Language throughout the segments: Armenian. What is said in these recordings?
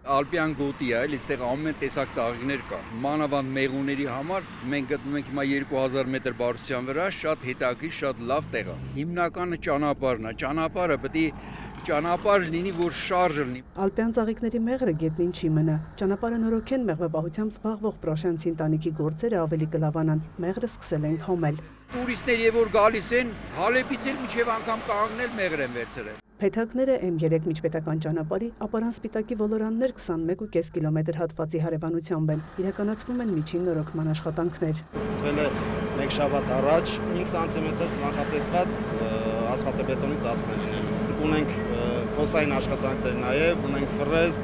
Ալպյան գոտի է, այստեղ ամեն տեսակ ծաղիկներ կա։ Մանավանդ մեղուների համար մենք գտնվում ենք հիմա 2000 մետր բարության վրա, շատ հետաքրքիր, շատ լավ տեղ է։ Հիմնականը ճանապարհն է, ճանապարհը պետք է ճանապարհ լինի, որ շարժ լինի։ Ալպյան ծաղիկների մեղրը գետնին չի մնա։ Ճանապարհը նորոգեն մեղվաբահությամբ զբաղվող Պրոշյանցի ընտանիքի գործերը ավելի կլավանան։ Մեղրը սկսել են խոմել։ Տուրիստներ եւ որ գալիս են, Հալեպից էլ մինչեւ անգամ կանգնել մեղր են վերցրել։ Փեթակները M3 միջպետական ճանապարհի ապարան սպիտակի ոլորաններ 21.5 կիլոմետր հատվածի հարևանությամբ են։ Իրականացվում են միջին նորոգման աշխատանքներ։ Սկսվել է մեկ շաբաթ առաջ 5 սանտիմետր նախատեսված ասֆալտաբետոնի ծածկներ լինելու։ Ունենք փոսային աշխատանքներ նաև, ունենք ֆրեզ,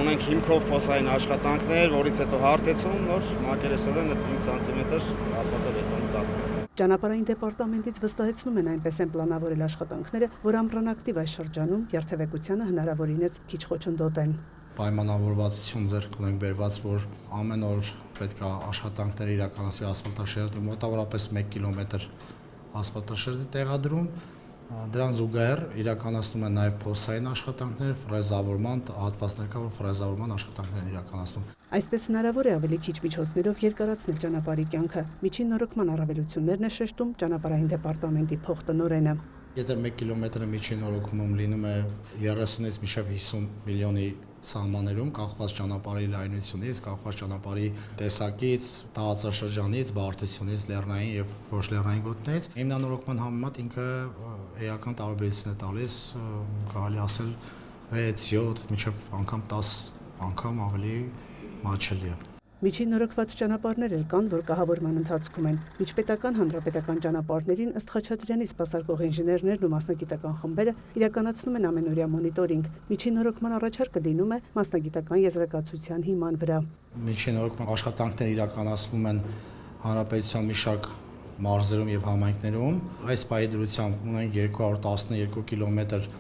ունենք հիմքով փոսային աշխատանքներ, որից հետո հարթեցում, նոր մակերեսորեն 5 սանտիմետր ասֆալտաբետոնի ծածկ։ Ճանապարհային դեպարտամենտից վստահեցնում են այնպես են պլանավորել աշխատանքները, որ ամռանակտիվ այս շրջանում երթևեկությանը հնարավորինս քիչ խոչընդոտ են։ Պայմանավորվածություն ձեռք ունենք բերված, որ ամեն օր պետք է աշխատանքներ իրականացվի ասֆալտաշերտի մոտավորապես 1 կիլոմետր ասֆալտաշերտի տեղադրում։ Դրան զուգահեռ իրականացնում են նաև փոսային աշխատանքներ, ֆրեզավորման հատվածներ կա, որ ֆրեզավորման աշխատանքներ են իրականացնում։ Այսպես հնարավոր է ավելի քիչ միջոցներով երկարացնել ճանապարհի կյանքը։ Միջին նորոգման առավելություններն է շեշտում ճանապարհային դեպարտամենտի փոխտնօրենը։ Եթե 1 կիլոմետրը միջին նորոգումում լինում է 30-ից մինչև 50 միլիոնի սահմաններում, կախված ճանապարհի լայնությունից, կախված ճանապարհի տեսակից, տարածաշրջանից, բարդությունից, լեռնային եւ ոչ լեռնային գոտիներից, հիմնանորոգման համեմատ ինքը էական տարբերություն է տալիս, կարելի ասել 6-7 մինչև անգամ 10 անգամ ավելի մատչելի է։ Միջին նորոգված ճանապարհներ էլ կան, որ կահավորման ընթացքում են։ Միջպետական հանրապետական ճանապարհներին ըստ Խաչատրյանի սպասարկող ինժեներներն ու մասնագիտական խմբերը իրականացնում են ամենօրյա մոնիտորինգ։ Միջին նորոգման առաջարկը լինում է մասնագիտական եզրակացության հիման վրա։ Միջին նորոգման աշխատանքները իրականացվում են հանրապետության մի շարք մարզերում եւ համայնքներում։ Այս պայդրությամբ ունենք 212 կիլոմետր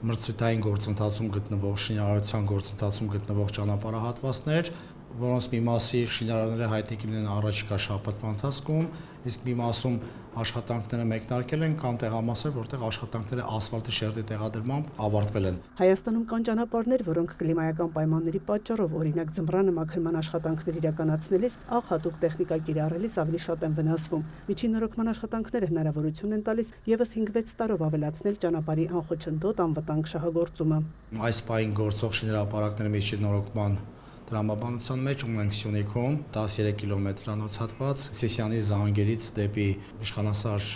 մրցույթային գործընթացում գտնվող շինարարության գործընթացում գտնվող ճանապարհահատվածներ, որոնց մի մասի շինարարները հայտնի կլինեն առաջիկա շաբաթվա ընթացքում, իսկ մի մասում աշխատանքները մեկնարկել են, կան տեղամասեր, որտեղ աշխատանքները ասֆալտի շերտի տեղադրմամբ ավարտվել են։ Հայաստանում կան ճանապարհներ, որոնք կլիմայական պայմանների պատճառով, օրինակ ձմռանը մաքրման աշխատանքներ իրականացնելիս աղ հատուկ տեխնիկա կիրառելիս ավելի շատ են վնասվում։ Միջին նորոգման աշխատանքները հնարավորություն են տալիս եւս 5-6 տարով ավելացնել ճանապարհի անխոչընդոտ անվտանգ շահագործումը։ Այս պահին գործող շինարարապարակները միջին նորոգման տրամաբանության մեջ ունենք Սյունիքում 13 կիլոմետրանոց հատված, Սիսիանի Զանգերից դեպի Իշխանասար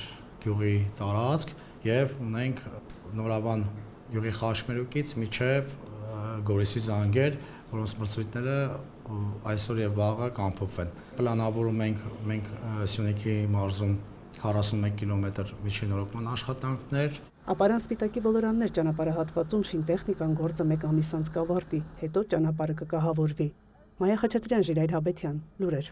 գյուղի տարածք եւ ունենք Նորավան գյուղի Խաշմերուկից մինչեւ Գորիսի Զանգեր, որոնց մրցույթները այսօր եւ վաղը կամփոփվեն։ Պլանավորում ենք մենք Սյունիքի մարզում 41 կիլոմետր միջին նորոգման աշխատանքներ։ Ապարան սպիտակի ոլորաններ ճանապարհահատվածում շինտեխնիկան գործը 1 ամիս անց կավարտի, հետո ճանապարհը կկահավորվի։ Մայա Խաչատրյան, Ժիրայր Հաբետյան, լուրեր։